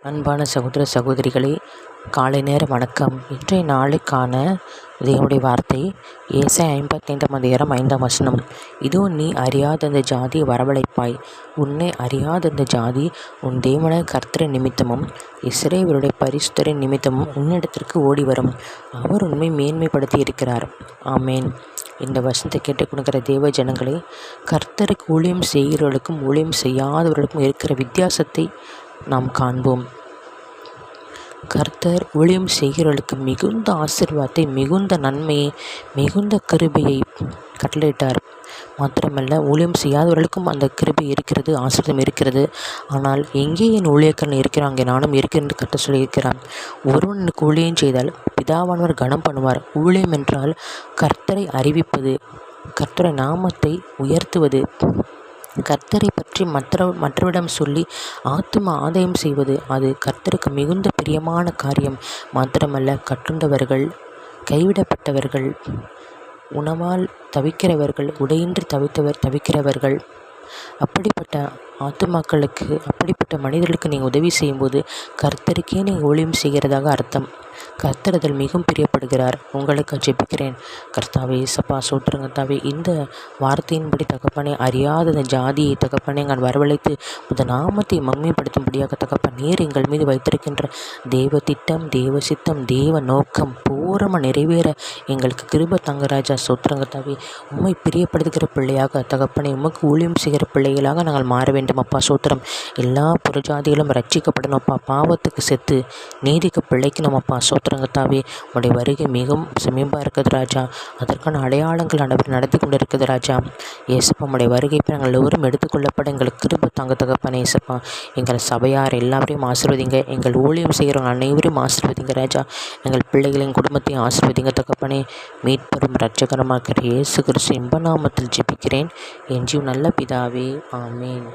அன்பான சகோதர சகோதரிகளே, காலை நேர வணக்கம். இன்றைய நாளுக்கான தேவனுடைய வார்த்தை ஏசாயா 55:5. இதோ நீ அறியாத அந்த ஜாதி வரவழைப்பாய், உன்னை அறியாத அந்த ஜாதி உன் தேவனாய கர்த்தரின் நிமித்தமும் இஸ்ரவேலுடைய பரிசுத்தரின் நிமித்தமும் உன்னிடத்திற்கு ஓடி வரும். அவர் உண்மை மேன்மைப்படுத்தி இருக்கிறார். ஆமேன். இந்த வசனத்தை கேட்டுக்கொடுக்கிற தேவ ஜனங்களே, கர்த்தருக்கு ஊழியம் செய்கிறவர்களுக்கும் ஊழியம் செய்யாதவர்களுக்கும் இருக்கிற வித்தியாசத்தை நாம் காண்போம். கர்த்தர் ஊழியம் செய்கிறவர்களுக்கு மிகுந்த ஆசீர்வாதத்தை, மிகுந்த நன்மையை, மிகுந்த கிருபையை கட்டளையிட்டார். மாத்திரமல்ல, ஊழியம் செய்யாதவர்களுக்கும் அந்த கிருபை இருக்கிறது, ஆசீர்வாதம் இருக்கிறது. ஆனால் எங்கே என் ஊழியக்காரன் இருக்கிறான், அங்கே நானும் இருக்கிறேன் என்று கர்த்தர் சொல்லியிருக்கிறான். ஒருவனுக்கு ஊழியம் செய்தால் பிதாவானவர் கனம் பண்ணுவார். ஊழியம் என்றால் கர்த்தரை அறிவிப்பது, கர்த்தரை நாமத்தை உயர்த்துவது, கர்த்தரை பற்றி மற்றவரிடம் சொல்லி ஆத்தும ஆதாயம் செய்வது. அது கர்த்தருக்கு மிகுந்த பிரியமான காரியம். மாத்திரமல்ல, கட்டுண்டவர்கள், கைவிடப்பட்டவர்கள், உணவால் தவிக்கிறவர்கள், உடையின்றி தவிக்கிறவர்கள், அப்படிப்பட்ட ஆத்துமாக்களுக்கு, அப்படிப்பட்ட மனிதர்களுக்கு நீங்கள் உதவி செய்யும்போது கர்த்தருக்கே நீங்கள் ஊழியம் செய்கிறதாக அர்த்தம். கர்த்தர் அதில் மிகவும் பிரியப்படுகிறார். உங்களுக்கு ஜெபிக்கிறேன். கர்த்தாவே, இயேசப்பா, சோத்திரம் கர்த்தாவே, இந்த வார்த்தையின்படி தகப்பனே, அறியாத இந்த ஜாதியை தகப்பனே எங்கள் வரவழைத்து இந்த நாமத்தை மகிமைப்படுத்தும்படியாக தகப்பன் நீர் எங்கள் மீது வைத்திருக்கின்ற தேவ திட்டம், தேவ சித்தம், தேவ நோக்கம் பூரணமாக நிறைவேற எங்களுக்கு கிருபை தங்கராஜா. சோத்திரம் கர்த்தாவே, உம்மை பிரியப்படுத்துகிற பிள்ளையாக தகப்பனே, உமக்கு ஊழியம் செய்கிற பிள்ளைகளாக நாங்கள் மாற வேண்டும் அப்பா. சோத்திரம். எல்லா புறஜாதிகளும் ரட்சிக்கப்படணும் அப்பா. பாவத்துக்கு செத்து நீதிக்கு பிழைக்கணும் அப்பா. சோத்திரங்கத்தாவே, உடைய வருகை மிகவும் சமீபமாக இருக்குது ராஜா. அதற்கான அடையாளங்கள் நடத்தி கொண்டு இருக்குது ராஜா. ஏசப்பா, உடைய வருகை நாங்கள் எல்லோரும் எடுத்துக்கொள்ளப்பட எங்களுக்கு கிருபை தாங்க தகப்பனே. ஏசப்பா, எங்கள் சபையார் எல்லாரையும் ஆசீர்வதிங்க. எங்கள் ஊழியம் செய்கிறவங்க அனைவரையும் ஆசீர்வதிங்க ராஜா. எங்கள் பிள்ளைகளின் குடும்பத்தையும் ஆசீர்வதிங்க தகப்பனே. மீட்பெரும் இரட்சகரமாக இயேசு கிறிஸ்து இன்ப நாமத்தில் ஜெபிக்கிறேன் என் நல்ல பிதாவே. ஆமேன்.